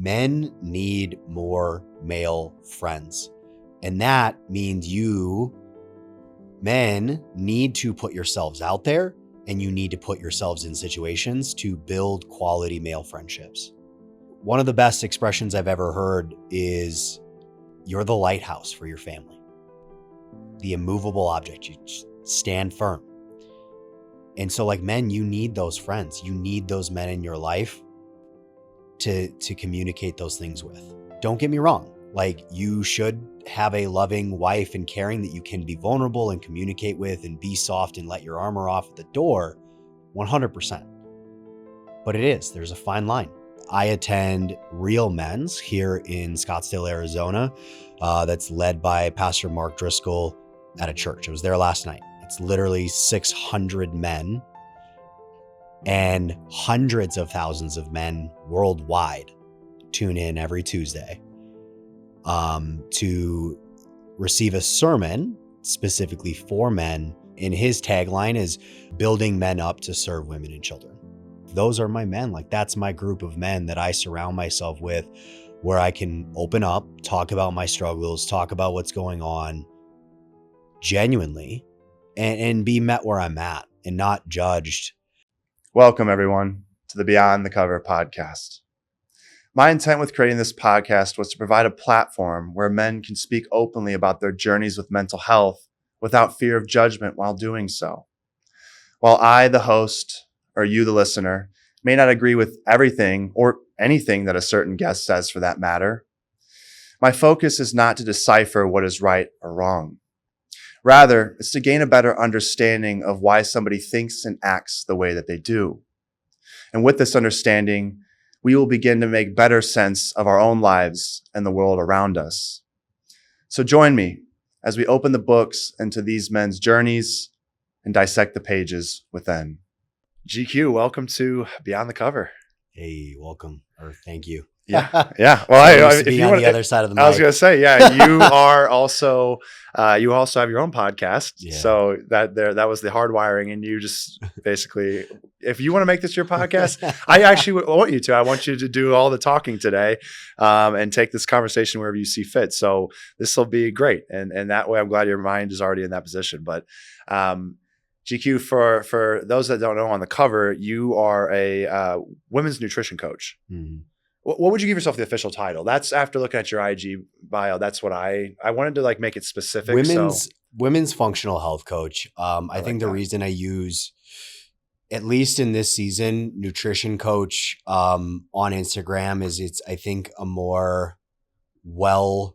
Men need more male friends. And that means you, men, need to put yourselves out there, and you need to put yourselves in situations to build quality male friendships. One of the best expressions I've ever heard is, you're the lighthouse for your family. The immovable object, you just stand firm. And so like men, you need those friends. You need those men in your life to communicate those things with. Don't get me wrong. Like, you should have a loving wife and caring that you can be vulnerable and communicate with and be soft and let your armor off at the door, 100%. But there's a fine line. I attend Real Men's here in Scottsdale, Arizona. That's led by Pastor Mark Driscoll at a church. I was there last night. It's literally 600 men and hundreds of thousands of men worldwide tune in every Tuesday to receive a sermon specifically for men. And his tagline is building men up to serve women and children. Those are my men. Like, that's my group of men that I surround myself with, where I can open up, talk about my struggles, talk about what's going on genuinely, and be met where I'm at and not judged. Welcome, everyone, to the Beyond the Cover podcast. My intent with creating this podcast was to provide a platform where men can speak openly about their journeys with mental health without fear of judgment while doing so. While I, the host, or you, the listener, may not agree with everything or anything that a certain guest says for that matter, my focus is not to decipher what is right or wrong. Rather, it's to gain a better understanding of why somebody thinks and acts the way that they do. And with this understanding, we will begin to make better sense of our own lives and the world around us. So join me as we open the books into these men's journeys and dissect the pages within. GQ, welcome to Beyond the Cover. Hey, welcome, or thank you. Yeah. Well, if you want the other side of the mic. I was going to say, yeah, you are also, you also have your own podcast. Yeah. So that was the hardwiring, and you just basically, if you want to make this your podcast, I actually want you to. I want you to do all the talking today, and take this conversation wherever you see fit. So this will be great, and that way, I'm glad your mind is already in that position. But GQ, for those that don't know, on the cover, you are a women's nutrition coach. Mm-hmm. What would you give yourself the official title? That's after looking at your IG bio. That's what I wanted to like make it specific. Women's functional health coach. I think the reason I use, at least in this season, nutrition coach on Instagram is it's, I think, a more well-known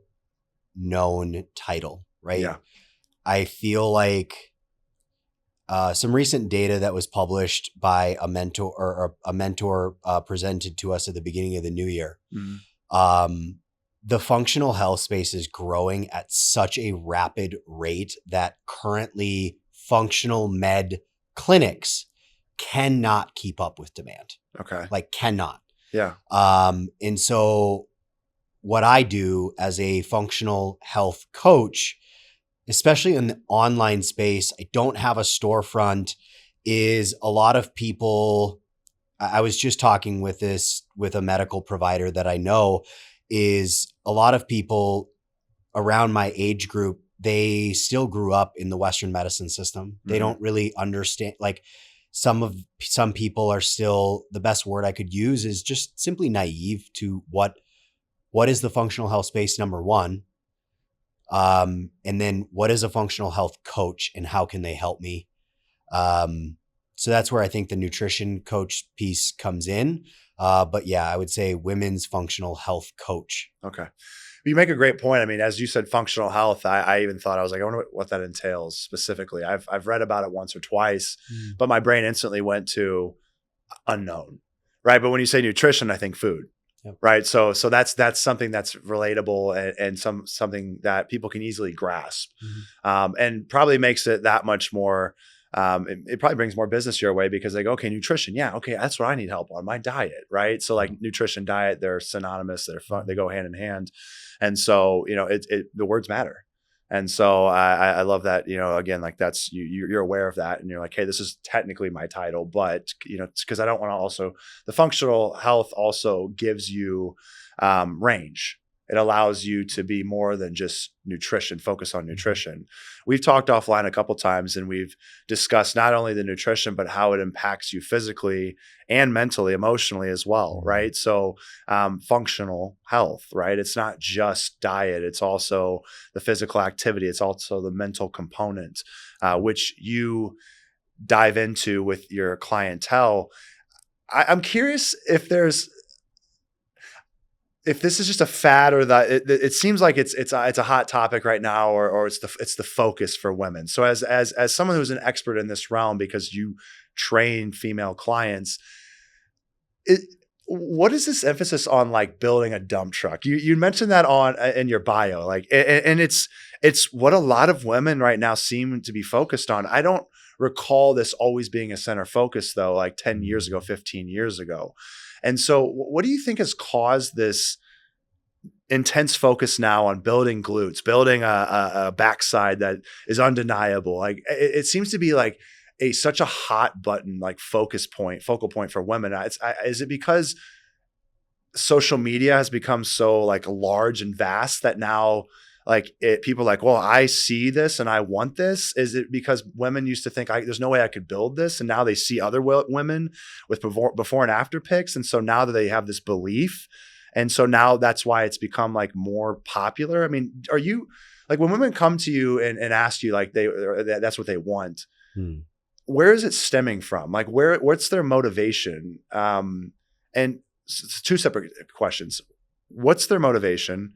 title, right? Yeah. I feel like some recent data that was published by a mentor presented to us at the beginning of the new year. Mm-hmm. The functional health space is growing at such a rapid rate that currently functional med clinics cannot keep up with demand. Okay. Like, cannot. Yeah. And so what I do as a functional health coach, especially in the online space, I don't have a storefront, is a lot of people, I was just talking with a medical provider that I know, is a lot of people around my age group, they still grew up in the Western medicine system. Mm-hmm. They don't really understand, like some people are still, the best word I could use is just simply naive to what is the functional health space, number one. And then what is a functional health coach and how can they help me? So that's where I think the nutrition coach piece comes in. But yeah, I would say women's functional health coach. Okay. You make a great point. I mean, as you said, functional health, I even thought, I was like, I wonder what that entails specifically. I've read about it once or twice, but my brain instantly went to unknown, right? But when you say nutrition, I think food. Yep. Right. So that's something that's relatable and something that people can easily grasp, and probably makes it that much more. It probably brings more business your way because they go, okay, nutrition. Yeah. Okay. That's what I need help on, my diet. Right. So like nutrition, diet, they're synonymous. They go hand in hand. And so, the words matter. And so I love that, again, like that's, you're aware of that and you're like, hey, this is technically my title, but it's because I don't want to also, the functional health also gives you range. It allows you to be more than just nutrition, focus on nutrition. We've talked offline a couple times and we've discussed not only the nutrition, but how it impacts you physically and mentally, emotionally as well, right? So functional health, right? It's not just diet. It's also the physical activity. It's also the mental component, which you dive into with your clientele. I'm curious if this is just a fad or that it seems like it's a hot topic right now, or it's the focus for women. So as someone who's an expert in this realm, because you train female clients, what is this emphasis on like building a dump truck? You mentioned that in your bio, like, and it's what a lot of women right now seem to be focused on. I don't recall this always being a center focus though, like 10 years ago, 15 years ago. And so what do you think has caused this intense focus now on building glutes, building a backside that is undeniable? Like it seems to be like such a hot button, like focal point for women. Is it because social media has become so like large and vast that now like people are like, well, I see this and I want this? Is it because women used to think there's no way I could build this, and now they see other women with before and after pics, and so now that they have this belief, and so now that's why it's become like more popular? I mean, are you like, when women come to you and ask you like that's what they want, where is it stemming from? Like what's their motivation? And two separate questions. What's their motivation?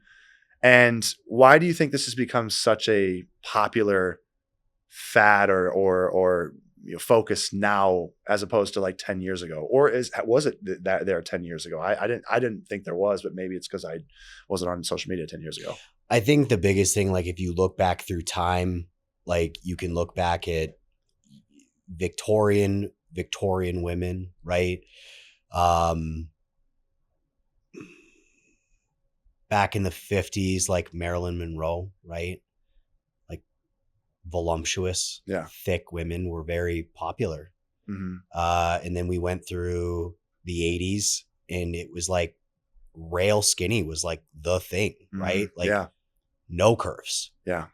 And why do you think this has become such a popular fad or focus now as opposed to like 10 years ago? Or was it that there 10 years ago? I didn't think there was, but maybe it's because I wasn't on social media 10 years ago. I think the biggest thing, like if you look back through time, like you can look back at Victorian women, right? Back in the 50s, like Marilyn Monroe, right? Like voluptuous, thick women were very popular. And then we went through the 80s and it was like rail skinny was like the thing, right? Like no curves. Yeah.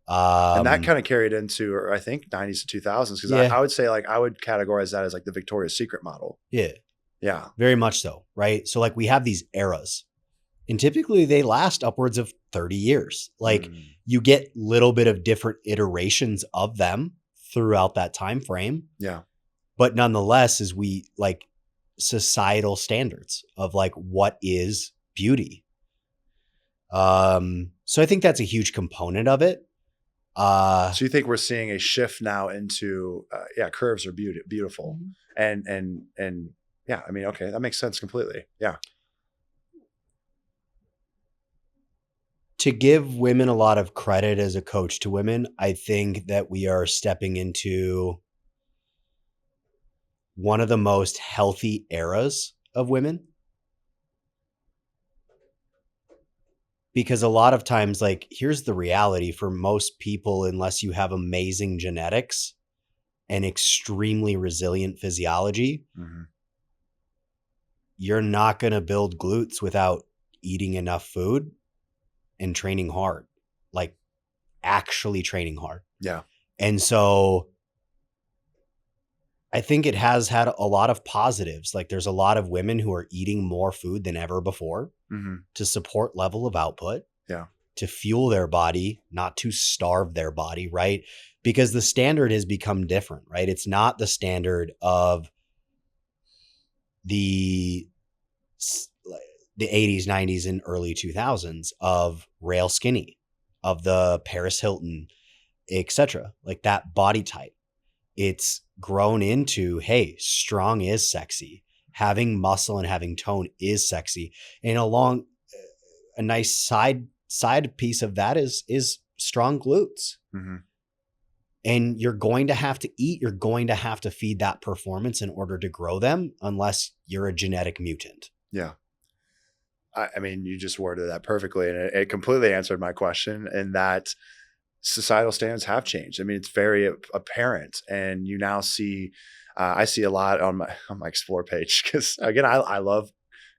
And that kind of carried into, I think, 90s to 2000s, because I would say like I would categorize that as like the Victoria's Secret model. Yeah, very much so, right? So like we have these eras, and typically they last upwards of 30 years. Like you get little bit of different iterations of them throughout that time frame. Yeah. But nonetheless, is we like societal standards of like what is beauty. So I think that's a huge component of it. So you think we're seeing a shift now into curves are beautiful. And yeah, I mean, okay, that makes sense completely. Yeah. To give women a lot of credit as a coach to women, I think that we are stepping into one of the most healthy eras of women. Because a lot of times, like, here's the reality for most people, unless you have amazing genetics and extremely resilient physiology, you're not going to build glutes without eating enough food and training hard, like actually training hard. Yeah. And so I think it has had a lot of positives. Like there's a lot of women who are eating more food than ever before to support level of output, to fuel their body, not to starve their body, right? Because the standard has become different, right? It's not the standard of the 80s, 90s, and early 2000s of rail skinny, of the Paris Hilton, etc. Like that body type. It's grown into, hey, strong is sexy. Having muscle and having tone is sexy. And a nice side piece of that is strong glutes. And you're going to have to eat. You're going to have to feed that performance in order to grow them, unless you're a genetic mutant. Yeah. I mean, you just worded that perfectly, and it completely answered my question in that societal standards have changed. I mean, it's very apparent, and you now see, I see a lot on my explore page because again, I love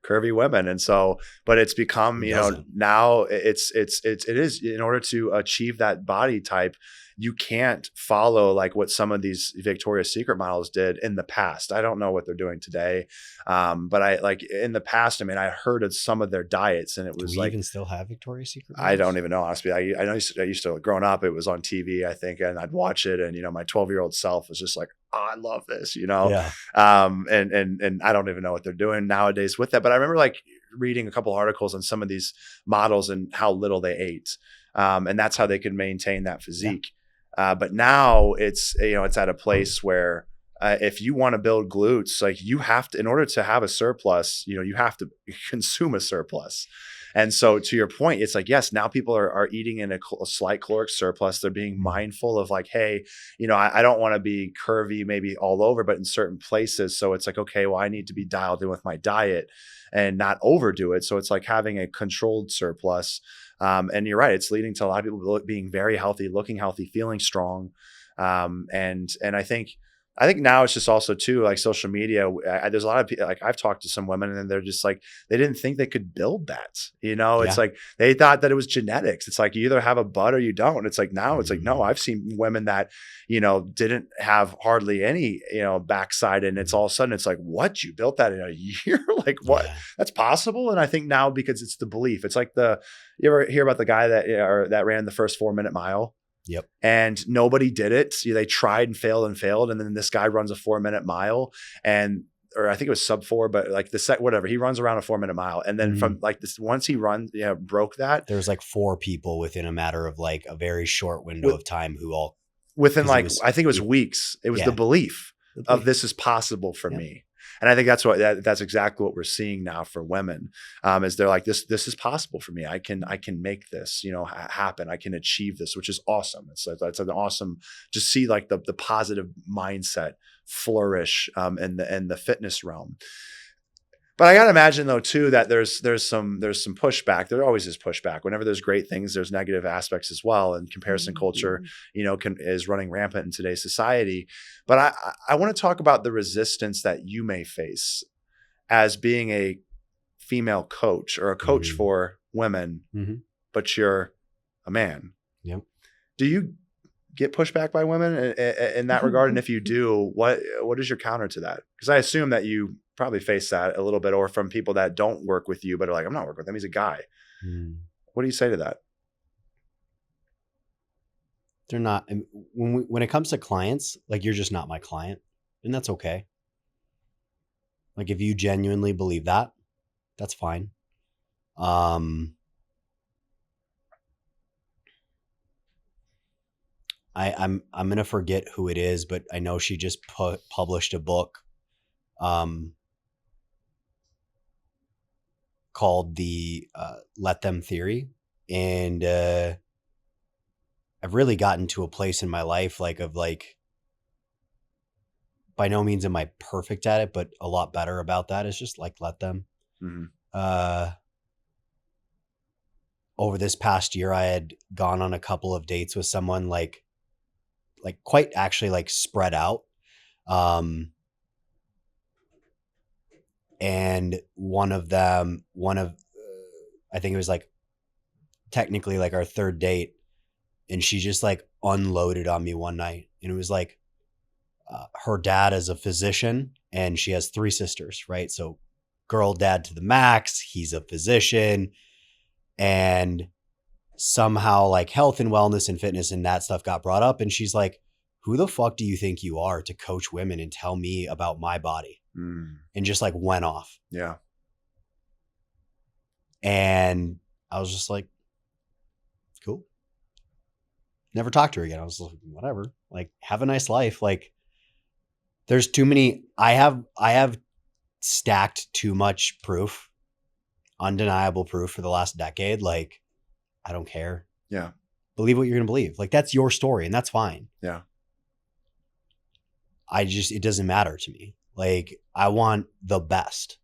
curvy women, and so, but it's become, Who you know, doesn't? now it is in order to achieve that body type, you can't follow like what some of these Victoria's Secret models did in the past. I don't know what they're doing today, but I like in the past. I mean, I heard of some of their diets, and it Do was we like, even still have Victoria's Secret I don't models? even know, honestly. I know I used to growing up, it was on TV, I think, and I'd watch it. And, you know, my 12-year-old self was just like, oh, I love this, you know? Yeah. And I don't even know what they're doing nowadays with that. But I remember like reading a couple articles on some of these models and how little they ate. And that's how they could maintain that physique. But now it's, you know, it's at a place where if you want to build glutes, like you have to, in order to have a surplus, you know, you have to consume a surplus. And so to your point, it's like, yes, now people are eating in a slight caloric surplus. They're being mindful of like, hey, you know, I don't want to be curvy maybe all over, but in certain places. So it's like, okay, well, I need to be dialed in with my diet and not overdo it. So it's like having a controlled surplus. And you're right, it's leading to a lot of people being very healthy, looking healthy, feeling strong. And I think now it's just also too, like social media. There's a lot of people, like I've talked to some women and they're just like, they didn't think they could build that. You know, it's Yeah. like they thought that it was genetics. It's like you either have a butt or you don't. It's like now it's like, no, I've seen women that, you know, didn't have hardly any, you know, backside. And it's all of a sudden it's like, what, you built that in a year? Like what? Yeah. That's possible. And I think now because it's the belief, it's like you ever hear about the guy that ran the first 4-minute mile? Yep. And nobody did it. They tried and failed. And then this guy runs a 4-minute mile or I think it was sub 4, but like whatever, he runs around a 4-minute mile. And then from like this, once he broke that. There was like 4 people within a matter of like a very short window of time who all within like, I think it was weeks. It was the belief of this is possible for me. And I think that's exactly what we're seeing now for women. Is they're like, this is possible for me. I can make this, you know, happen. I can achieve this, which is awesome. It's an awesome, just see like the positive mindset flourish in the fitness realm. But I got to imagine though too that there's some pushback. There always is pushback. Whenever there's great things, there's negative aspects as well. And comparison culture, you know, is running rampant in today's society. But I want to talk about the resistance that you may face as being a female coach or a coach for women, but you're a man. Yep. Do you get pushback by women in that regard? And if you do, what is your counter to that? Because I assume that you probably face that a little bit, or from people that don't work with you, but are like, I'm not working with him, he's a guy. What do you say to that? They're not, when it comes to clients, like you're just not my client, and that's okay. Like if you genuinely believe that, that's fine. I'm gonna forget who it is, but I know she just published a book called the Let Them Theory. And I've really gotten to a place in my life by no means am I perfect at it, but a lot better about that. It's just like, let them. Over this past year, I had gone on a couple of dates with someone like quite actually like spread out. And I think it was like technically like our third date, and she just like unloaded on me one night. And it was like, her dad is a physician and she has 3 sisters, right? So girl dad to the max, he's a physician, and somehow like health and wellness and fitness and that stuff got brought up. And she's like, who the fuck do you think you are to coach women and tell me about my body? And just like went off. Yeah. And I was just like, cool. Never talked to her again. I was like, whatever, like, have a nice life. Like there's too many, I have stacked too much proof, undeniable proof for the last decade. Like, I don't care. Yeah. Believe what you're going to believe. Like that's your story and that's fine. Yeah. It doesn't matter to me. Like I want the best,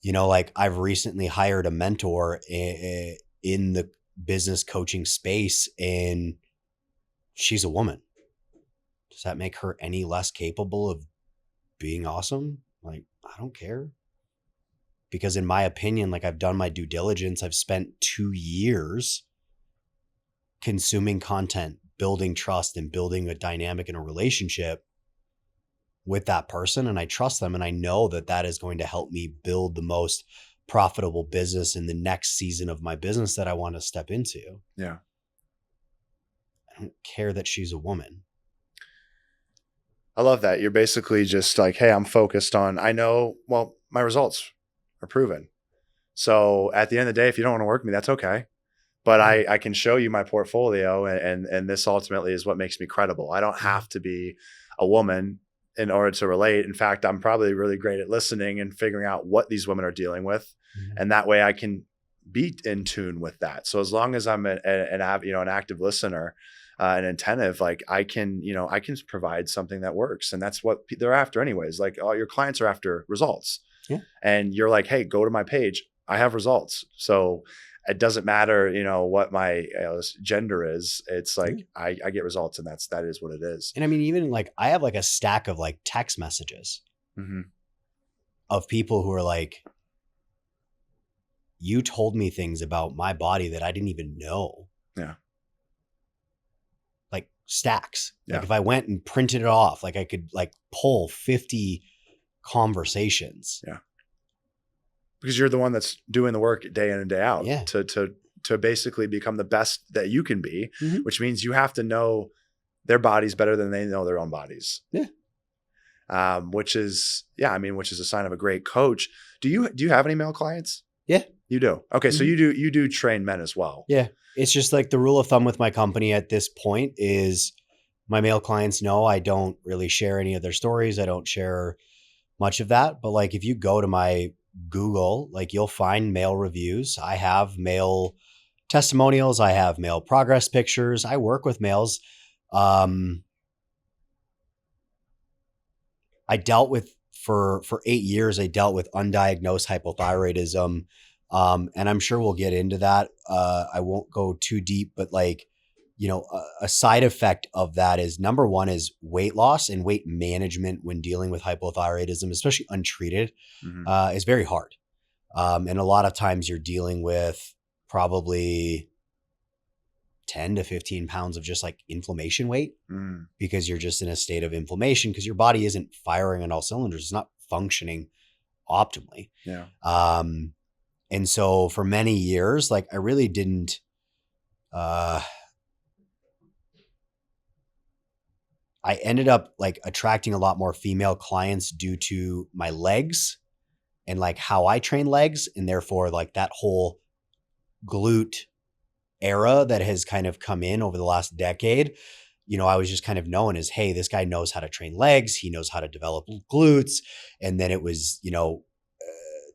you know, like I've recently hired a mentor in business coaching space and she's a woman. Does that make her any less capable of being awesome? Like, I don't care. Because in my opinion, like, I've done my due diligence. I've spent 2 years consuming content, building trust, and building a dynamic in a relationship with that person. And I trust them. And I know that that is going to help me build the most profitable business in the next season of my business that I want to step into. Yeah. I don't care that she's a woman. I love that. You're basically just like, hey, I'm focused on, I know, well, my results are proven. So at the end of the day, if you don't want to work with me, that's okay. But I can show you my portfolio, and this ultimately is what makes me credible. I don't have to be a woman in order to relate. In fact, I'm probably really great at listening and figuring out what these women are dealing with. Mm-hmm. And that way I can be in tune with that. So as long as I'm an active listener, and attentive, like I can provide something that works. And that's what they're after anyways. Like, all your clients are after results. Yeah. And you're like, hey, go to my page. I have results. So it doesn't matter, what my gender is. It's like, I get results, and that is what it is. And I mean, even like, I have like a stack of like text messages of people who are like, you told me things about my body that I didn't even know. Yeah. Like stacks. Like if I went and printed it off, like I could like pull 50 conversations. Yeah. Because you're the one that's doing the work day in and day out to basically become the best that you can be, which means you have to know their bodies better than they know their own bodies. Yeah. Which is a sign of a great coach. Do you have any male clients? Yeah. You do. Okay. So you do train men as well. Yeah. It's just like the rule of thumb with my company at this point is my male clients know I don't really share any of their stories. I don't share much of that. But like, if you go to my Google, like, you'll find male reviews. I have male testimonials. I have male progress pictures. I work with males. I dealt with for 8 years, I dealt with undiagnosed hypothyroidism. And I'm sure we'll get into that. I won't go too deep, but like, a side effect of that is, number one is weight loss and weight management when dealing with hypothyroidism, especially untreated, is very hard. And a lot of times you're dealing with probably 10 to 15 pounds of just like inflammation weight because you're just in a state of inflammation because your body isn't firing on all cylinders. It's not functioning optimally. Yeah. And so for many years, like I really didn't, I ended up like attracting a lot more female clients due to my legs and like how I train legs. And therefore like that whole glute era that has kind of come in over the last decade, I was just kind of known as, hey, this guy knows how to train legs. He knows how to develop glutes. And then it was,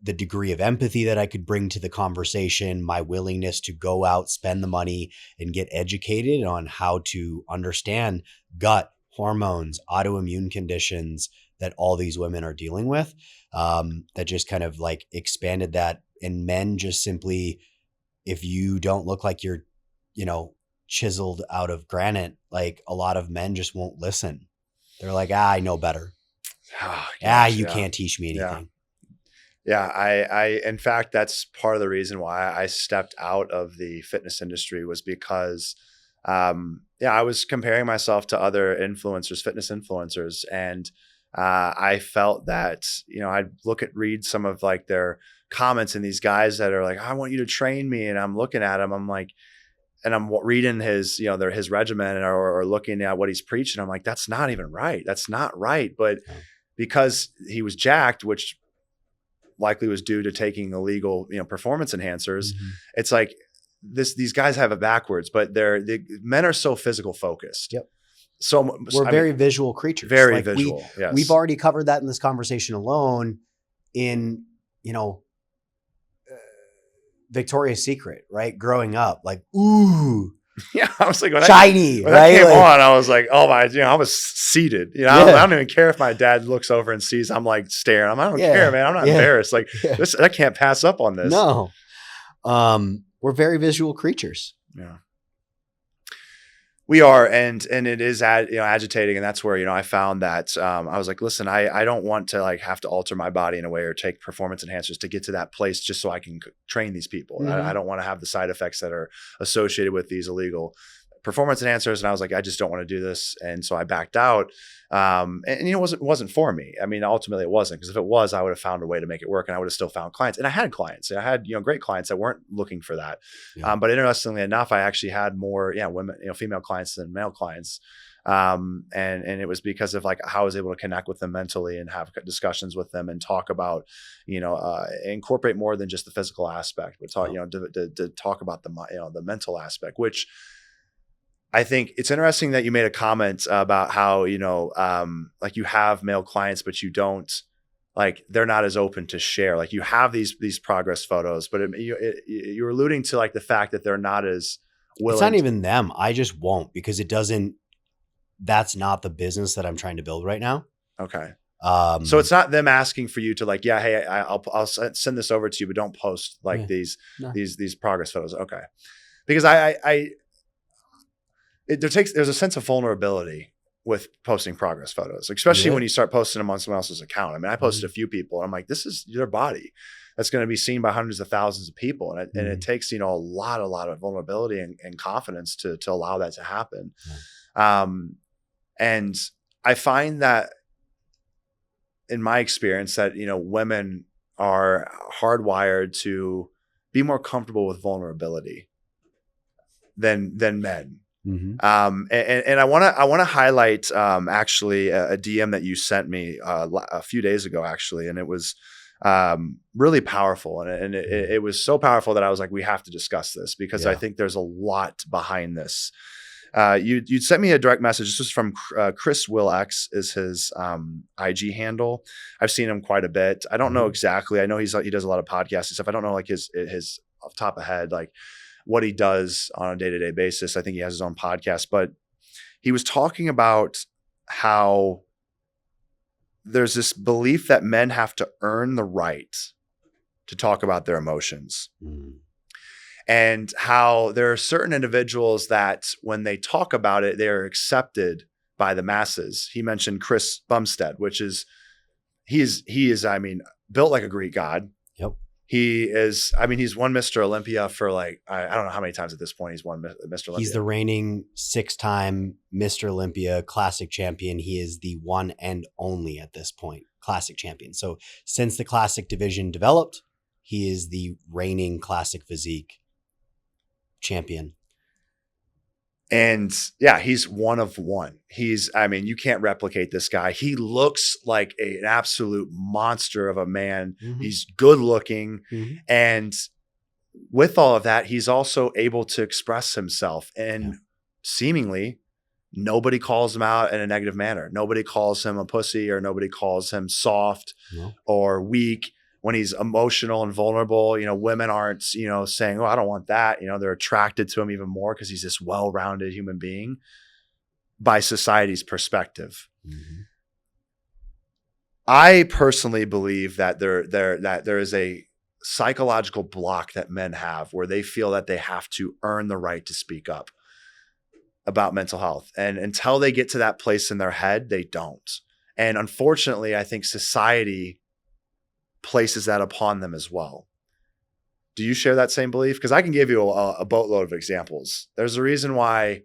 the degree of empathy that I could bring to the conversation, my willingness to go out, spend the money, and get educated on how to understand gut, hormones, autoimmune conditions that all these women are dealing with, that just kind of like expanded that. And men just simply, if you don't look like you're, chiseled out of granite, like a lot of men just won't listen. They're like, I know better. You can't teach me anything. Yeah, I in fact, that's part of the reason why I stepped out of the fitness industry was because, I was comparing myself to other influencers, fitness influencers. And I felt that, I'd read some of like their comments and these guys that are like, I want you to train me. And I'm looking at him, I'm like, and I'm reading his, his regimen or looking at what he's preaching. I'm like, that's not even right. That's not right. But because he was jacked, which likely was due to taking illegal, performance enhancers. It's like these guys have it backwards, but the men are so physical focused. Yep. So we're very visual creatures. Very like visual. Yes. We've already covered that in this conversation alone in, Victoria's Secret, right? Growing up, like, ooh. Yeah, I was like, shiny, when right? That came on, I was like, oh my, I was seated. I don't even care if my dad looks over and sees I'm like staring. I don't care, man. I'm not embarrassed. Like this, I can't pass up on this. No. We're very visual creatures. Yeah. We are, and it is agitating, and that's where I found that I was like, listen, I don't want to like have to alter my body in a way or take performance enhancers to get to that place just so I can train these people. Mm-hmm. I don't want to have the side effects that are associated with these illegal performance enhancers, and I was like, I just don't want to do this, and so I backed out. It wasn't for me. I mean, ultimately it wasn't, because if it was, I would have found a way to make it work, and I would have still found clients. And I had clients. I had great clients that weren't looking for that. Yeah. But interestingly enough, I actually had more women, female clients than male clients. And it was because of like how I was able to connect with them mentally and have discussions with them and talk about, incorporate more than just the physical aspect, but talk, to talk about the mental aspect, which I think it's interesting that you made a comment about how, like you have male clients, but you don't, like, they're not as open to share. Like you have these progress photos, but you're alluding to like the fact that they're not as willing. It's not even them. I just won't, because that's not the business that I'm trying to build right now. Okay. So it's not them asking for you to like, yeah, hey, I'll send this over to you, but don't post like these progress photos. Okay. Because there's a sense of vulnerability with posting progress photos, especially when you start posting them on someone else's account. I mean, I posted a few people and I'm like, this is your body that's going to be seen by hundreds of thousands of people. And it takes, a lot of vulnerability and confidence to allow that to happen. Yeah. And I find that in my experience that, women are hardwired to be more comfortable with vulnerability than men. Mm-hmm. And I want to highlight actually a DM that you sent me a few days ago, actually, and it was really powerful, and it was so powerful that I was like, we have to discuss this, because I think there's a lot behind this. You sent me a direct message. This was from Chris Will X is his IG handle. I've seen him quite a bit. I don't know exactly. I know he does a lot of podcasts and stuff. I don't know like his off top of head like what he does on a day-to-day basis. I think he has his own podcast, but he was talking about how there's this belief that men have to earn the right to talk about their emotions. And how there are certain individuals that when they talk about it, they're accepted by the masses. He mentioned Chris Bumstead, which is, he is, I mean, built like a Greek god. Yep. He is, I mean, he's won Mr. Olympia for like, I don't know how many times at this point he's won Mr. Olympia. He's the reigning 6-time Mr. Olympia classic champion. He is the one and only at this point classic champion. So since the classic division developed, he is the reigning classic physique champion. And yeah, he's one of one. I mean, you can't replicate this guy. He looks like an absolute monster of a man. Mm-hmm. He's good looking. Mm-hmm. And with all of that, he's also able to express himself. And seemingly, nobody calls him out in a negative manner. Nobody calls him a pussy, or nobody calls him soft or weak. When he's emotional and vulnerable, women aren't, saying, oh, I don't want that. They're attracted to him even more because he's this well-rounded human being by society's perspective. Mm-hmm. I personally believe that there is a psychological block that men have where they feel that they have to earn the right to speak up about mental health. And until they get to that place in their head, they don't. And unfortunately, I think society places that upon them as well. Do you share that same belief? Because I can give you a boatload of examples. There's a reason why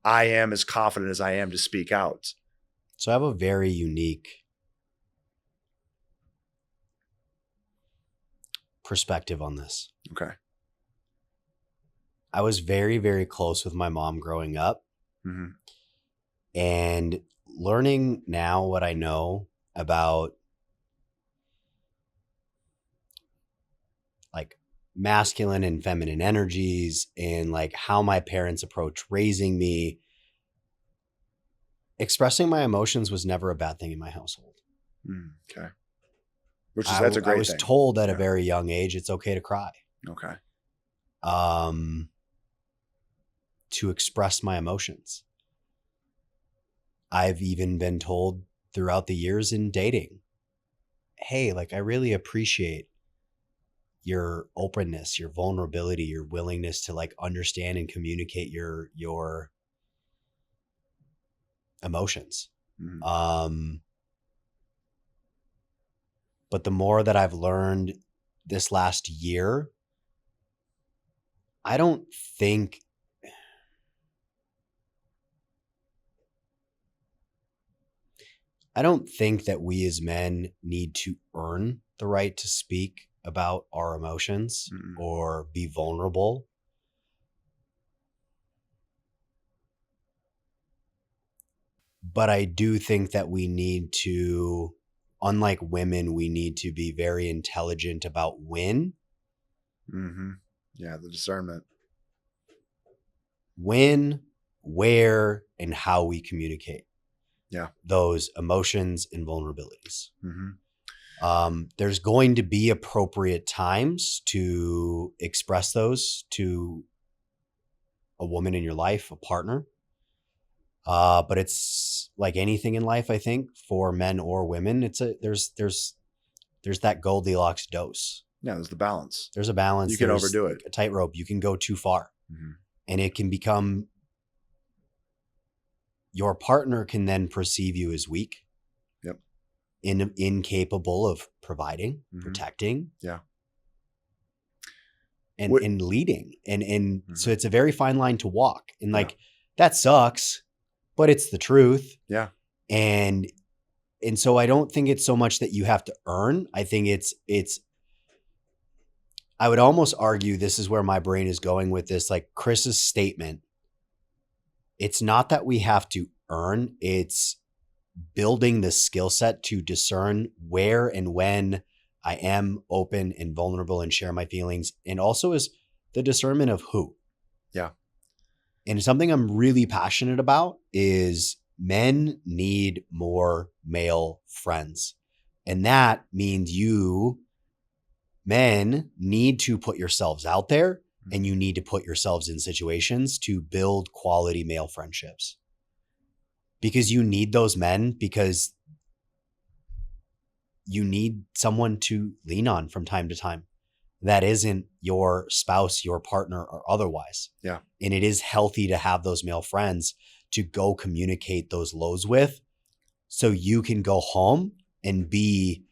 I am as confident as I am to speak out. So I have a very unique perspective on this. Okay. I was very, very close with my mom growing up. Mm-hmm. And learning now what I know about like masculine and feminine energies and like how my parents approach raising me, expressing my emotions was never a bad thing in my household. Okay. That's a great thing. I was told at a very young age, it's okay to cry. Okay. To express my emotions. I've even been told throughout the years in dating, hey, like I really appreciate your openness, your vulnerability, your willingness to like understand and communicate your emotions. Mm-hmm. But the more that I've learned this last year, I don't think that we as men need to earn the right to speak about our emotions or be vulnerable. But I do think that we need to, unlike women, we need to be very intelligent about when. Mm-hmm. Yeah, the discernment. When, where, and how we communicate. Yeah. Those emotions and vulnerabilities. Mm-hmm. There's going to be appropriate times to express those to a woman in your life, a partner. But it's like anything in life, I think, for men or women, there's that Goldilocks dose. Yeah, there's the balance. There's a balance. You can there's overdo it. A tightrope. You can go too far. Mm-hmm. And it can become, your partner can then perceive you as weak. Yep. Incapable of providing, protecting. Yeah. And leading. And so it's a very fine line to walk. And like, that sucks, but it's the truth. Yeah. And so I don't think it's so much that you have to earn. I think I would almost argue, this is where my brain is going with this, like Chris's statement. It's not that we have to earn, it's building the skill set to discern where and when I am open and vulnerable and share my feelings. And also is the discernment of who. Yeah. And something I'm really passionate about is men need more male friends. And that means men need to put yourselves out there, and you need to put yourselves in situations to build quality male friendships. Because you need those men, because you need someone to lean on from time to time. That isn't your spouse, your partner, or otherwise. Yeah. And it is healthy to have those male friends to go communicate those lows with, so you can go home and be,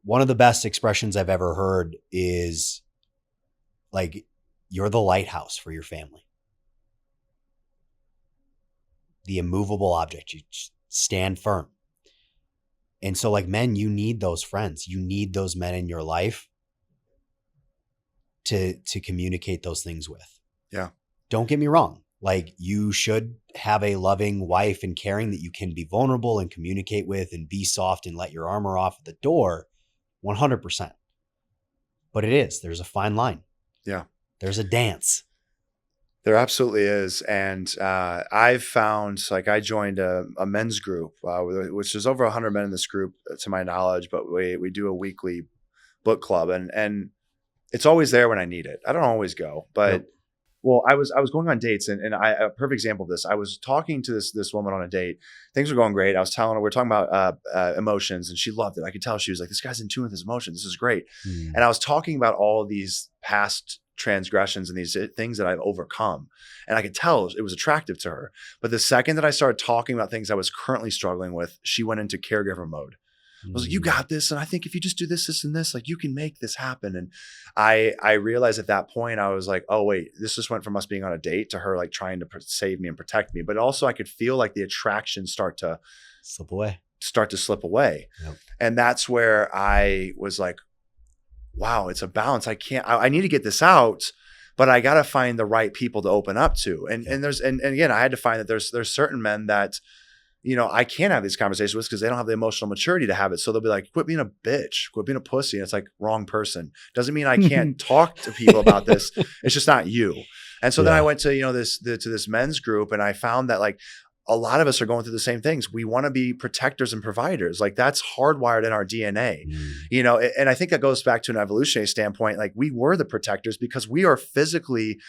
one of the best expressions I've ever heard is like, you're the lighthouse for your family. The immovable object, you stand firm. And so like men, you need those friends. You need those men in your life to communicate those things with. Yeah. Don't get me wrong. Like, you should have a loving wife and caring that you can be vulnerable and communicate with and be soft and let your armor off at the door, 100%. But there's a fine line. Yeah. There's a dance. There absolutely is. And I've found, like, I joined a men's group, which is over 100 men in this group, to my knowledge, but we do a weekly book club, and it's always there when I need it. I don't always go, but Nope. Well, I was going on dates, and a perfect example of this. I was talking to this woman on a date. Things were going great. I was telling her, we're talking about emotions, and she loved it. I could tell she was like, this guy's in tune with his emotions. This is great. And I was talking about all of these past transgressions and these things that I've overcome. And I could tell it was attractive to her. But the second that I started talking about things I was currently struggling with, she went into caregiver mode. I was like, you got this. And I think if you just do this, this, and this, like, you can make this happen. And I realized at that point, I was like, oh, wait, this just went from us being on a date to her like trying to save me and protect me. But also I could feel like the attraction start to slip away. Yep. And that's where I was like, wow, it's a balance. I need to get this out, but I got to find the right people to open up to. And again, I had to find that there's certain men that, you know, I can't have these conversations with because they don't have the emotional maturity to have it. So they'll be like, quit being a bitch, quit being a pussy. And it's like, wrong person. Doesn't mean I can't talk to people about this. It's just not you. And so then I went to, you know, to this men's group, and I found that like a lot of us are going through the same things. We want to be protectors and providers. Like, that's hardwired in our DNA, you know, and I think that goes back to an evolutionary standpoint. Like, we were the protectors because we are physically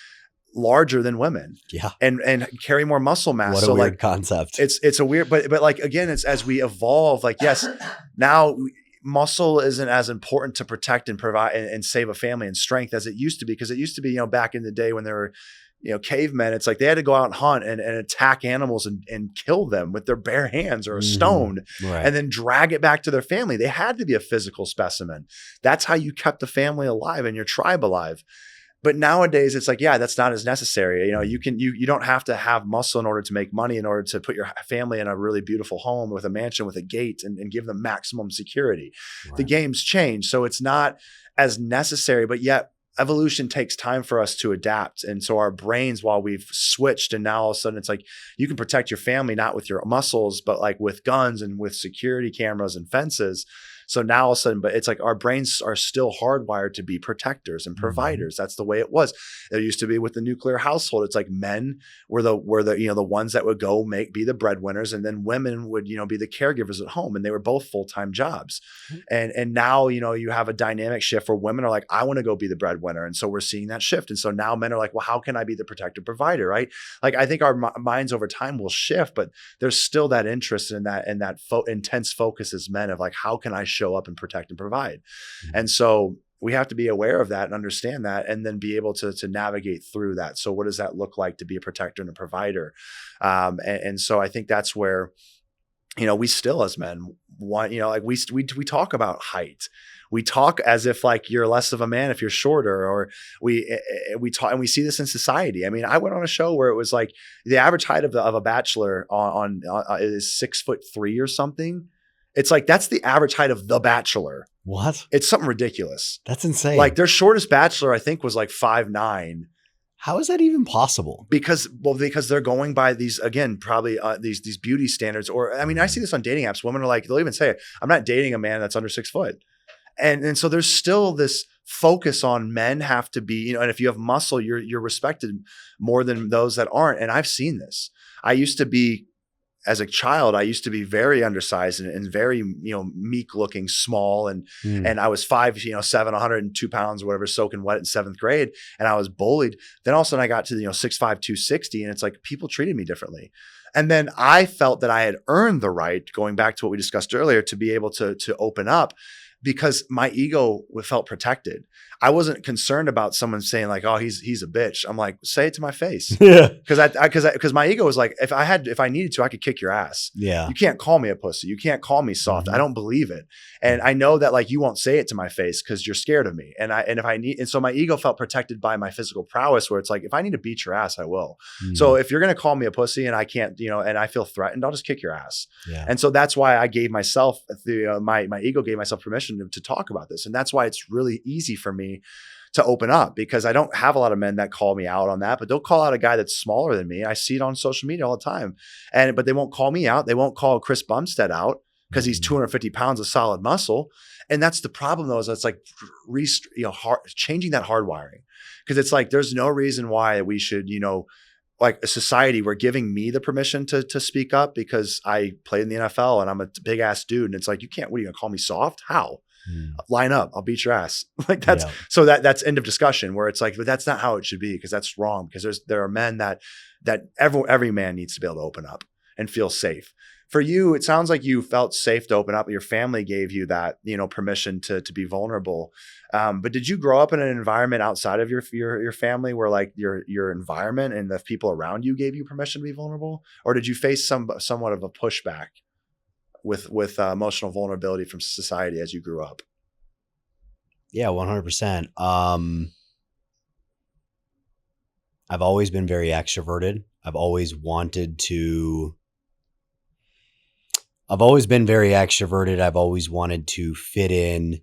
larger than women, and carry more muscle mass. What a weird concept. It's a weird, but like, again, it's as we evolve, like, yes, now muscle isn't as important to protect and provide and save a family and strength as it used to be. Because it used to be, back in the day when there were, cavemen, it's like they had to go out and hunt and attack animals and kill them with their bare hands or a stone, Right. and then drag it back to their family. They had to be a physical specimen. That's how you kept the family alive and your tribe alive. But nowadays it's like, yeah, that's not as necessary. You don't have to have muscle in order to make money, in order to put your family in a really beautiful home with a mansion with a gate and give them maximum security. Right. The game's changed. So it's not as necessary, but yet evolution takes time for us to adapt. And so our brains, while we've switched, and now all of a sudden it's like you can protect your family, not with your muscles, but like with guns and with security cameras and fences. So now all of a sudden, but it's like our brains are still hardwired to be protectors and providers. That's the way it was. It used to be with the nuclear household. It's like men were the ones that would go be the breadwinners, and then women would, be the caregivers at home, and they were both full-time jobs. And now, you have a dynamic shift where women are like, I want to go be the breadwinner. And so we're seeing that shift. And so now men are like, well, how can I be the protective provider? Right. Like, I think our minds over time will shift, but there's still that interest in that intense focus as men of like, how can I show up and protect and provide? And so we have to be aware of that and understand that, and then be able to navigate through that. So what does that look like to be a protector and a provider? And so I think that's where, we still as men want, like we talk about height. We talk as if like you're less of a man if you're shorter, or we talk, and we see this in society. I mean, I went on a show where it was like the average height of a bachelor on is 6'3" or something. It's like, that's the average height of The Bachelor. What? It's something ridiculous. That's insane. Like their shortest bachelor, I think, was like 5'9". How is that even possible? Because they're going by these, again, probably these beauty standards. Or, I mean, I see this on dating apps. Women are like, they'll even say, I'm not dating a man that's under 6 foot. And so there's still this focus on men have to be, and if you have muscle, you're respected more than those that aren't. And I've seen this. As a child, I used to be very undersized and very, meek looking, small. And I was 5'7", 102 pounds or whatever, soaking wet in 7th grade. And I was bullied. Then all of a sudden I got to, 6'5", 260. And it's like people treated me differently. And then I felt that I had earned the right, going back to what we discussed earlier, to be able to open up, because my ego felt protected. I wasn't concerned about someone saying like, "Oh, he's a bitch." I'm like, say it to my face. Yeah. Because my ego was like, if I needed to, I could kick your ass. Yeah. You can't call me a pussy. You can't call me soft. I don't believe it. And I know that like you won't say it to my face because you're scared of me. And so my ego felt protected by my physical prowess, where it's like, if I need to beat your ass, I will. So if you're gonna call me a pussy and I can't, and I feel threatened, I'll just kick your ass. Yeah. And so that's why I gave myself my ego gave myself permission to talk about this. And that's why it's really easy for me to open up, because I don't have a lot of men that call me out on that, but they'll call out a guy that's smaller than me. I see it on social media all the time. But they won't call me out. They won't call Chris Bumstead out because he's 250 pounds of solid muscle. And that's the problem though, is it's like, changing that hardwiring. Because it's like, there's no reason why we should, like a society, we're giving me the permission to speak up because I played in the NFL and I'm a big ass dude. And it's like, what are you gonna call me soft? How? Line up, I'll beat your ass. Like that's, so that's end of discussion, where it's like, but that's not how it should be, because that's wrong. Because there are men that every man needs to be able to open up and feel safe. For you, it sounds like you felt safe to open up. Your family gave you that, permission to be vulnerable. But did you grow up in an environment outside of your family where like your environment and the people around you gave you permission to be vulnerable? Or did you face somewhat of a pushback with emotional vulnerability from society as you grew up? Yeah, 100%. I've always been very extroverted. I've always been very extroverted. I've always wanted to fit in,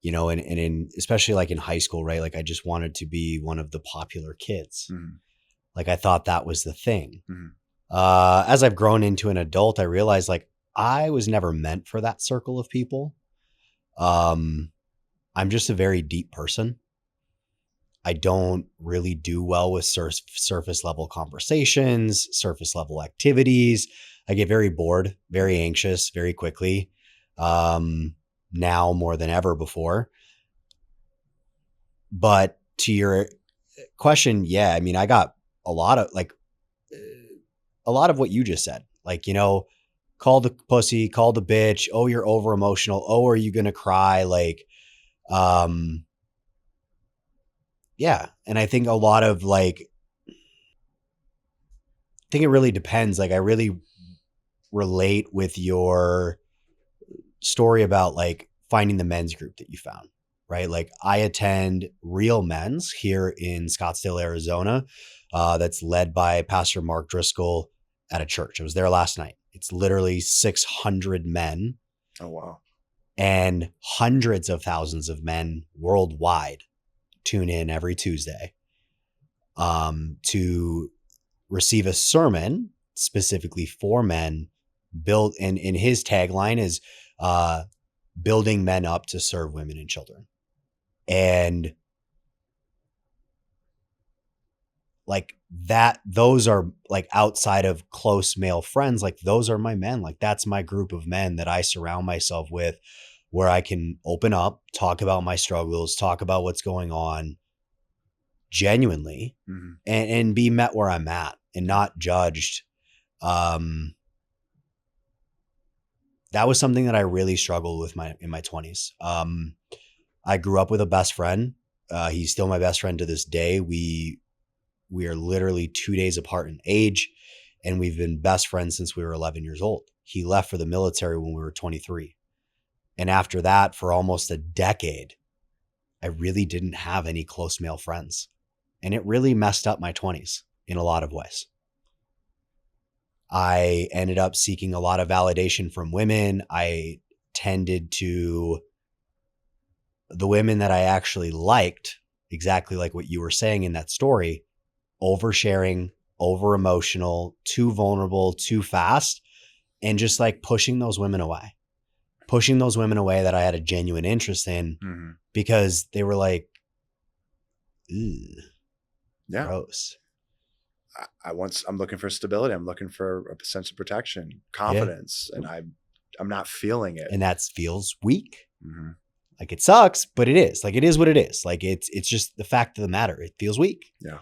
and in, especially like in high school, right? Like I just wanted to be one of the popular kids. Like I thought that was the thing. As I've grown into an adult, I realized like I was never meant for that circle of people. I'm just a very deep person. I don't really do well with surface level conversations, surface level activities. I get very bored, very anxious very quickly. Now more than ever before. But to your question, yeah, I mean, I got a lot of what you just said. Like, call the pussy, call the bitch. Oh, you're over emotional. Oh, are you going to cry? Like, yeah. And I think a lot of like, I think it really depends. Like I really relate with your story about like finding the men's group that you found, right? Like I attend Real Men's here in Scottsdale, Arizona. That's led by Pastor Mark Driscoll at a church. I was there last night. It's literally 600 men. Oh, wow. And hundreds of thousands of men worldwide tune in every Tuesday to receive a sermon specifically for men built. And his tagline is building men up to serve women and children. And like that, those are like outside of close male friends. Like those are my men. Like that's my group of men that I surround myself with, where I can open up, talk about my struggles, talk about what's going on genuinely, and be met where I'm at and not judged. That was something that I really struggled with in my 20s. I grew up with a best friend. He's still my best friend to this day. We are literally 2 days apart in age, and we've been best friends since we were 11 years old. He left for the military when we were 23. And after that, for almost a decade, I really didn't have any close male friends. And it really messed up my 20s in a lot of ways. I ended up seeking a lot of validation from women. I tended to the women that I actually liked, exactly like what you were saying in that story, oversharing, over emotional, too vulnerable, too fast, and just like pushing those women away that I had a genuine interest in because they were like, gross. I'm looking for stability. I'm looking for a sense of protection, confidence, and I'm not feeling it. And that feels weak. Like it sucks, but it is. Like it is what it is. Like it's just the fact of the matter. It feels weak. Yeah.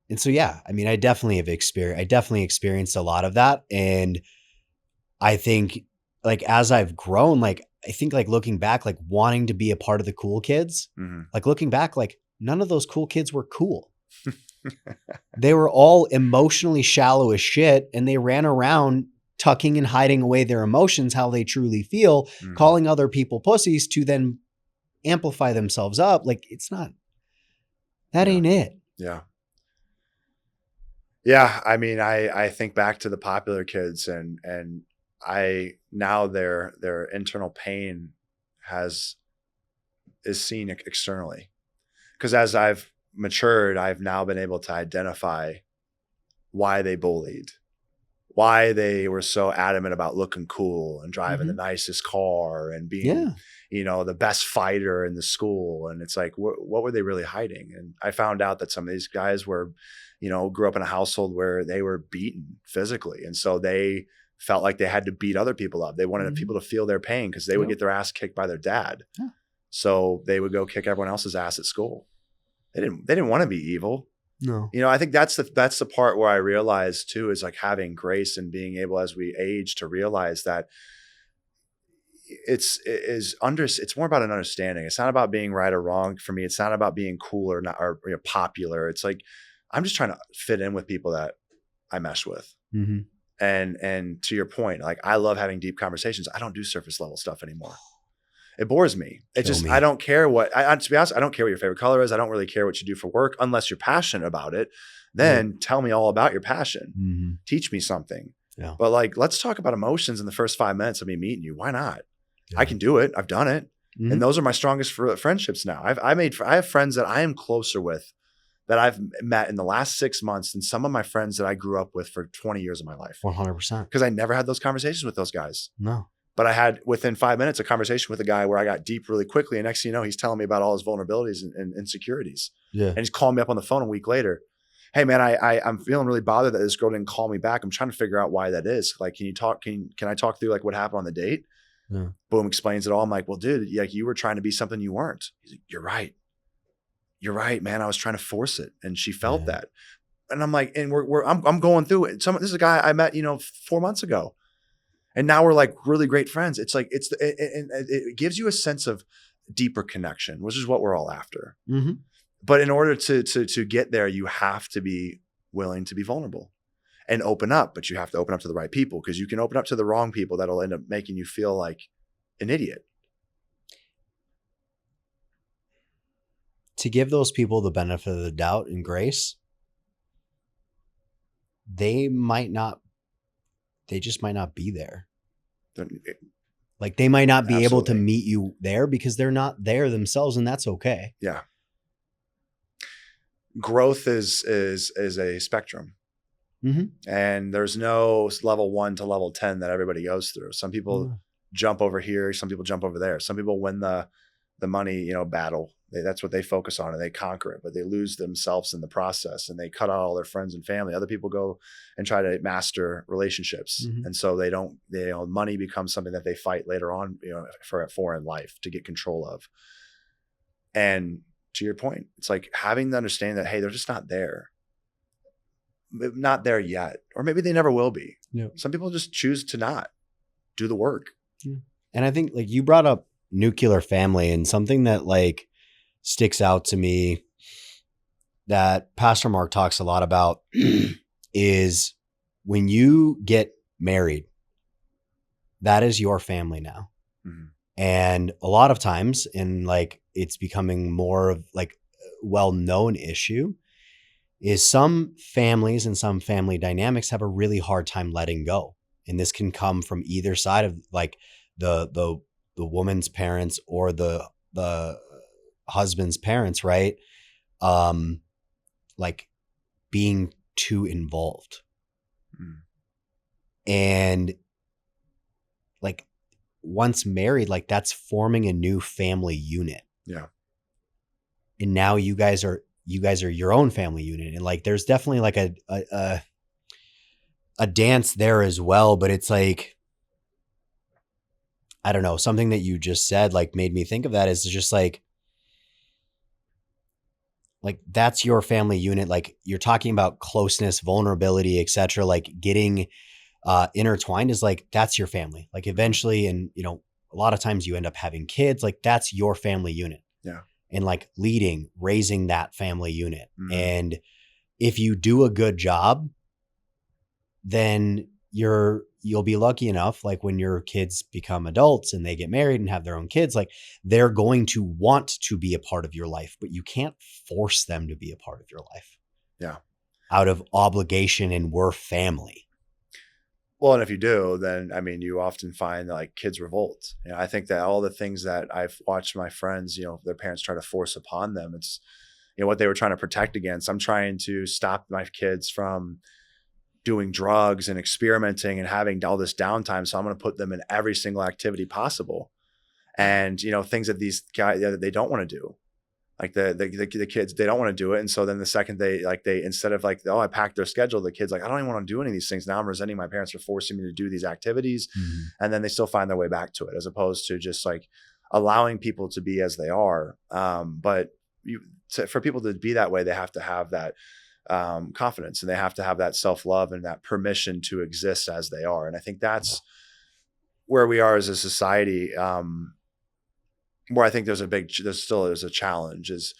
And so, yeah, I mean, I definitely experienced a lot of that. And I think like, as I've grown, like, I think like looking back, like wanting to be a part of the cool kids, like looking back, like none of those cool kids were cool. They were all emotionally shallow as shit. And they ran around tucking and hiding away their emotions, how they truly feel, calling other people pussies to then amplify themselves up. Like it's not, that ain't it. Yeah. Yeah. I mean, I think back to the popular kids and now their internal pain is seen externally. Because as I've matured, I've now been able to identify why they bullied, why they were so adamant about looking cool and driving the nicest car and being, the best fighter in the school. And it's like, what were they really hiding? And I found out that some of these guys were, grew up in a household where they were beaten physically. And so they felt like they had to beat other people up. They wanted people to feel their pain because they would get their ass kicked by their dad. Yeah. So they would go kick everyone else's ass at school. They didn't want to be evil. No. I think that's the part where I realized too, is like having grace and being able as we age to realize that it's more about an understanding. It's not about being right or wrong for me. It's not about being cool or not or popular. It's like, I'm just trying to fit in with people that I mesh with. And to your point, like I love having deep conversations. I don't do surface level stuff anymore. It bores me. I don't care to be honest, I don't care what your favorite color is. I don't really care what you do for work unless you're passionate about it. Then tell me all about your passion. Teach me something. Yeah. But like, let's talk about emotions in the first 5 minutes of me meeting you. Why not? Yeah. I can do it. I've done it. And those are my strongest friendships now. I have friends that I am closer with that I've met in the last 6 months than some of my friends that I grew up with for 20 years of my life. 100%. Because I never had those conversations with those guys. No. But I had within 5 minutes a conversation with a guy where I got deep really quickly. And next thing you know, he's telling me about all his vulnerabilities and insecurities. Yeah. And he's calling me up on the phone a week later. Hey man, I'm feeling really bothered that this girl didn't call me back. I'm trying to figure out why that is. Like, can I talk through like what happened on the date? Yeah. Boom, explains it all. I'm like, well, dude, like you were trying to be something you weren't. He's like, you're right. You're right, man. I was trying to force it. And she felt that. I'm like, and I'm going through it. This is a guy I met, 4 months ago. And now we're like really great friends. It's like, it gives you a sense of deeper connection, which is what we're all after. Mm-hmm. But in order to get there, you have to be willing to be vulnerable and open up, but you have to open up to the right people, because you can open up to the wrong people that'll end up making you feel like an idiot. To give those people the benefit of the doubt and grace, they just might not be there. Like they might not be able to meet you there because they're not there themselves, and that's okay. Yeah. Growth is a spectrum. Mm-hmm. And there's no level 1 to level 10 that everybody goes through. Some people jump over here, some people jump over there. Some people win the money, battle. That's what they focus on, and they conquer it, but they lose themselves in the process, and they cut out all their friends and family. Other people go and try to master relationships. Mm-hmm. And so money becomes something that they fight later on, for in life to get control of. And to your point, it's like having the understanding that, hey, they're just not there yet, or maybe they never will be. Yeah. Some people just choose to not do the work. Yeah. And I think like you brought up nuclear family, and something that like sticks out to me that Pastor Mark talks a lot about is when you get married, that is your family now. Mm-hmm. And a lot of times, and like it's becoming more of like a well-known issue, is some families and some family dynamics have a really hard time letting go. And this can come from either side of like the woman's parents or the husband's parents, right? Like being too involved. Mm. And like once married, like that's forming a new family unit. Yeah. And now you guys are your own family unit. And like there's definitely like a dance there as well, but it's like, I don't know, something that you just said like made me think of that is just like that's your family unit. Like you're talking about closeness, vulnerability, etc. Like getting intertwined is like, that's your family. Like eventually, and a lot of times you end up having kids, like that's your family unit. Yeah. And like raising that family unit. Mm-hmm. And if you do a good job, then you'll be lucky enough, like when your kids become adults and they get married and have their own kids, like they're going to want to be a part of your life, but you can't force them to be a part of your life. Yeah. Out of obligation, and we're family. Well, and if you do, then, I mean, you often find that like kids revolt. I think that all the things that I've watched my friends, their parents try to force upon them, it's, what they were trying to protect against. I'm trying to stop my kids from doing drugs and experimenting and having all this downtime. So I'm going to put them in every single activity possible. And, things that these guys, they don't want to do. Like the kids, they don't want to do it. And so then the second they instead of like, I packed their schedule, the kid's like, I don't even want to do any of these things. Now I'm resenting my parents for forcing me to do these activities. Mm-hmm. And then they still find their way back to it, as opposed to just like allowing people to be as they are. But for people to be that way, they have to have that confidence, and they have to have that self-love and that permission to exist as they are. And I think that's where we are as a society, where I think there's a challenge is,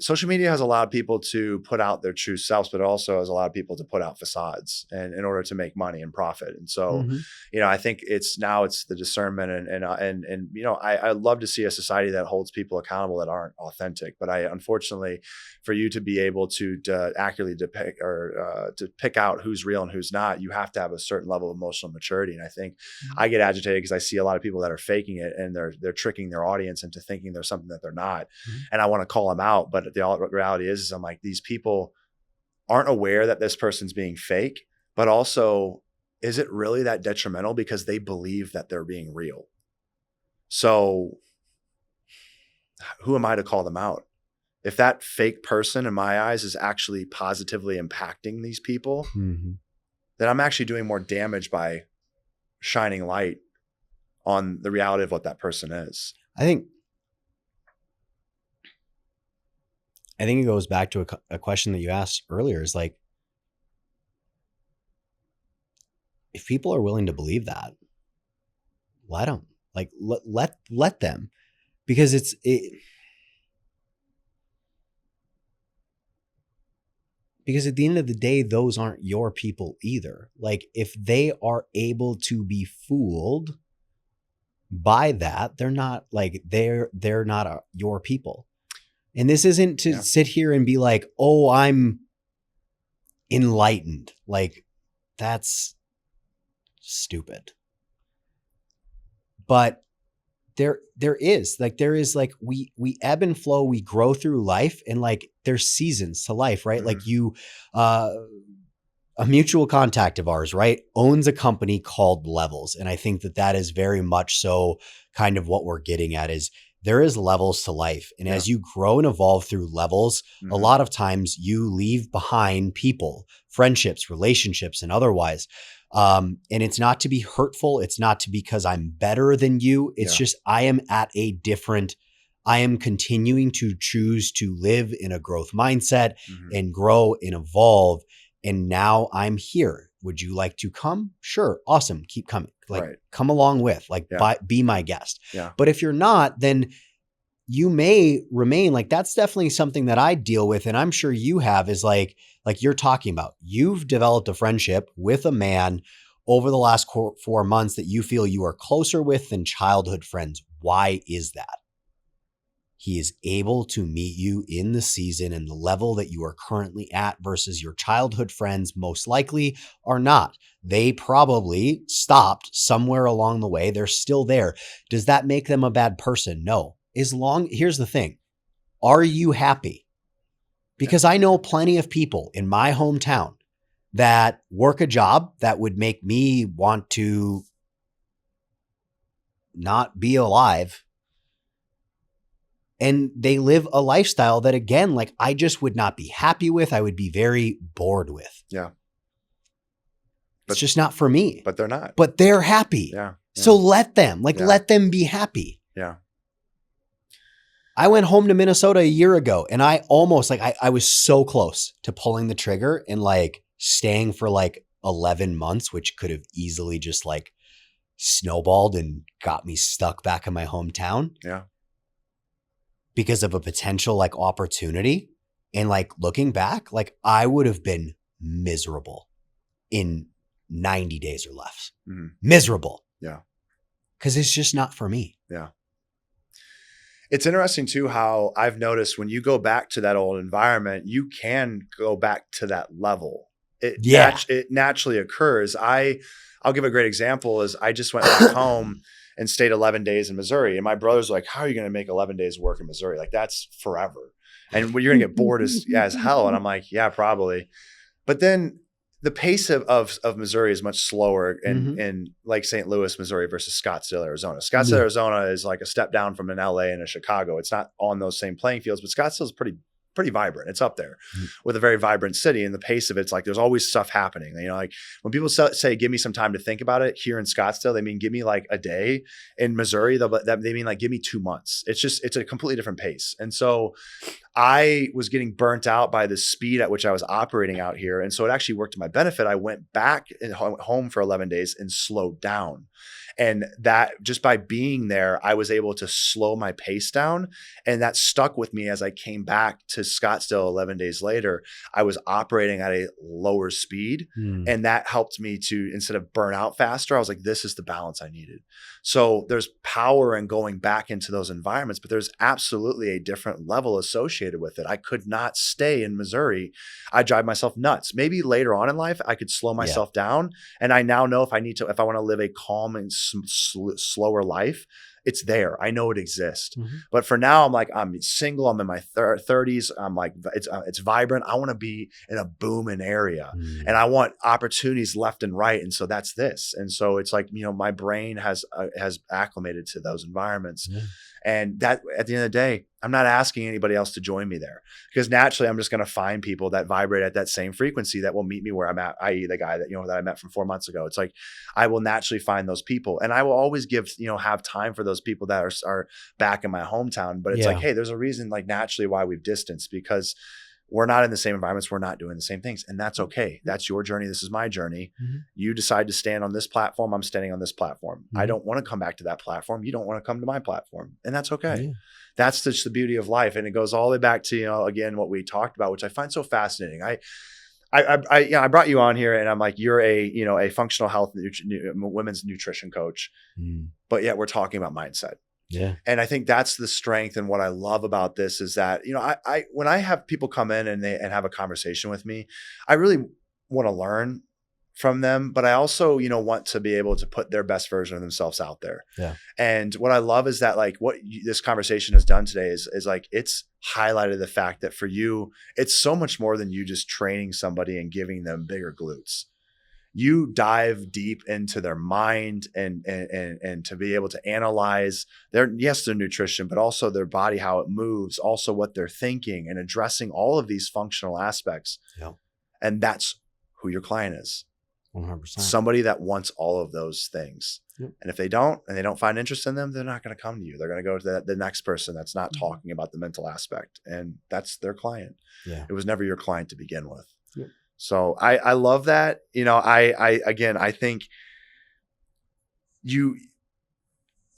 social media has allowed people to put out their true selves, but it also has allowed people to put out facades and in order to make money and profit. And so, mm-hmm. I think it's the discernment and I love to see a society that holds people accountable that aren't authentic. But unfortunately, for you to be able to accurately depict or to pick out who's real and who's not, you have to have a certain level of emotional maturity. And I think mm-hmm. I get agitated because I see a lot of people that are faking it, and they're tricking their audience into thinking they're something that they're not. Mm-hmm. And I want to call them out, but the reality is I'm like, these people aren't aware that this person's being fake, but also, is it really that detrimental because they believe that they're being real? So who am I to call them out? If that fake person in my eyes is actually positively impacting these people, mm-hmm. then I'm actually doing more damage by shining light on the reality of what that person is. I think I think it goes back to a question that you asked earlier, is like, if people are willing to believe that, let them, like, let them, because because at the end of the day, those aren't your people either. Like, if they are able to be fooled by that, they're not like, they're not your people. And this isn't to sit here and be like, oh, I'm enlightened. Like, that's stupid. But there is like, we ebb and flow, we grow through life, and like, there's seasons to life, right? Like you, a mutual contact of ours, right, owns a company called Levels. And I think that is very much so kind of what we're getting at, is there is levels to life. And as you grow and evolve through levels, a lot of times you leave behind people, friendships, relationships, and otherwise. And it's not to be hurtful. It's not to because I'm better than you. It's just, I am continuing to choose to live in a growth mindset and grow and evolve. And now I'm here. Would you like to come? Sure. Awesome. Keep coming. Like, come along with, like, be my guest. Yeah. But if you're not, then you may remain. Like, that's definitely something that I deal with. And I'm sure you have, is like you're talking about, you've developed a friendship with a man over the last 4 months that you feel you are closer with than childhood friends. Why is that? He is able to meet you in the season and the level that you are currently at versus your childhood friends most likely are not. They probably stopped somewhere along the way. They're still there. Does that make them a bad person? No. Here's the thing. Are you happy? Because I know plenty of people in my hometown that work a job that would make me want to not be alive. And they live a lifestyle that, again, like, I just would not be happy with. I would be very bored with. Yeah. It's just not for me. But they're not. But they're happy. Yeah. So let them, let them be happy. Yeah. I went home to Minnesota a year ago, and I almost, like, I was so close to pulling the trigger and like staying for like 11 months, which could have easily just like snowballed and got me stuck back in my hometown. Yeah. Because of a potential like opportunity. And like, looking back, like, I would have been miserable in 90 days or less. Miserable. Yeah. Because it's just not for me. Yeah. It's interesting too, how I've noticed when you go back to that old environment, you can go back to that level. It naturally occurs. I'll give a great example. Is I just went back home and stayed 11 days in Missouri. And my brother's like, how are you going to make 11 days work in Missouri? Like, that's forever. And you're going to get bored as hell. And I'm like, yeah, probably. But then the pace of Missouri is much slower in like St. Louis, Missouri versus Scottsdale, Arizona. Scottsdale, Arizona is like a step down from an LA and a Chicago. It's not on those same playing fields, but Scottsdale is pretty vibrant. It's up there with a very vibrant city, and the pace of it's like, there's always stuff happening. You know, like when people say, give me some time to think about it here in Scottsdale, they mean, give me like a day. In Missouri, they mean like, give me 2 months. It's a completely different pace. And so I was getting burnt out by the speed at which I was operating out here. And so it actually worked to my benefit. I went back home for 11 days and slowed down. And that, just by being there, I was able to slow my pace down. And that stuck with me as I came back to Scottsdale 11 days later. I was operating at a lower speed. And that helped me to, instead of burn out faster, I was like, this is the balance I needed. So there's power in going back into those environments, but there's absolutely a different level associated with it. I could not stay in Missouri. I drive myself nuts. Maybe later on in life, I could slow myself down. And I now know if I want to live a calm and slower life, it's there. I know it exists. But for now, I'm like, I'm single. I'm in my 30s. I'm like, it's vibrant. I want to be in a booming area, and I want opportunities left and right. And so that's this. And so it's like, you know, my brain has acclimated to those environments, and that, at the end of the day, I'm not asking anybody else to join me there, because naturally I'm just going to find people that vibrate at that same frequency that will meet me where I'm at, i.e. the guy that, that I met from 4 months ago. It's like, I will naturally find those people, and I will always have time for those people that are back in my hometown. But it's like, hey, there's a reason, like, naturally why we've distanced, because we're not in the same environments. We're not doing the same things. And that's okay. That's your journey. This is my journey. Mm-hmm. You decide to stand on this platform. I'm standing on this platform. Mm-hmm. I don't want to come back to that platform. You don't want to come to my platform. And that's okay. Yeah. That's just the beauty of life. And it goes all the way back to, again, what we talked about, which I find so fascinating. I brought you on here, and I'm like, you're a functional health, women's nutrition coach, but yet we're talking about mindset. Yeah. And I think that's the strength. And what I love about this is that, I when I have people come in and have a conversation with me, I really want to learn from them, but I also, want to be able to put their best version of themselves out there. Yeah. And what I love is that, like, what this conversation has done today is like, it's highlighted the fact that for you, it's so much more than you just training somebody and giving them bigger glutes. You dive deep into their mind and to be able to analyze their nutrition, but also their body, how it moves, also what they're thinking, and addressing all of these functional aspects. Yeah. And that's who your client is. 100%. Somebody that wants all of those things. Yep. And if they don't, and they don't find interest in them, they're not going to come to you. They're going to go to the next person that's not talking about the mental aspect. And that's their client. Yeah. It was never your client to begin with. Yep. So I love that. I think you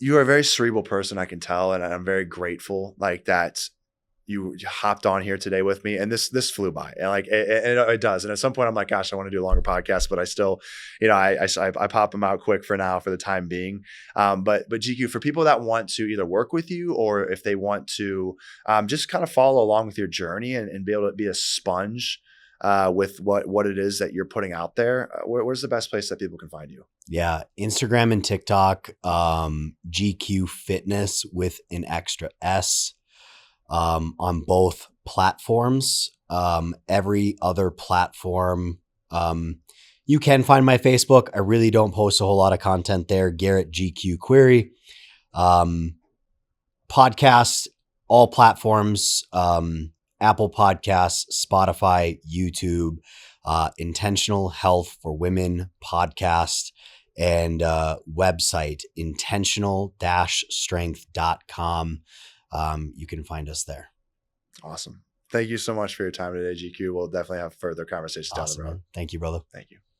are a very cerebral person, I can tell. And I'm very grateful like that you hopped on here today with me, and this flew by, and like it does. And at some point I'm like, gosh, I want to do a longer podcast, but I still, I pop them out quick for now for the time being. But GQ, for people that want to either work with you, or if they want to just kind of follow along with your journey and be able to be a sponge with what it is that you're putting out there, where's the best place that people can find you? Yeah. Instagram and TikTok, GQ Fitness with an extra S, on both platforms. Every other platform, you can find my Facebook. I really don't post a whole lot of content there. Garrett GQ Query, podcast, all platforms, Apple Podcasts, Spotify, YouTube, Intentional Health for Women podcast, and website intentional-strength.com. You can find us there. Awesome. Thank you so much for your time today, GQ. We'll definitely have further conversations down the road. Man. Thank you, brother. Thank you.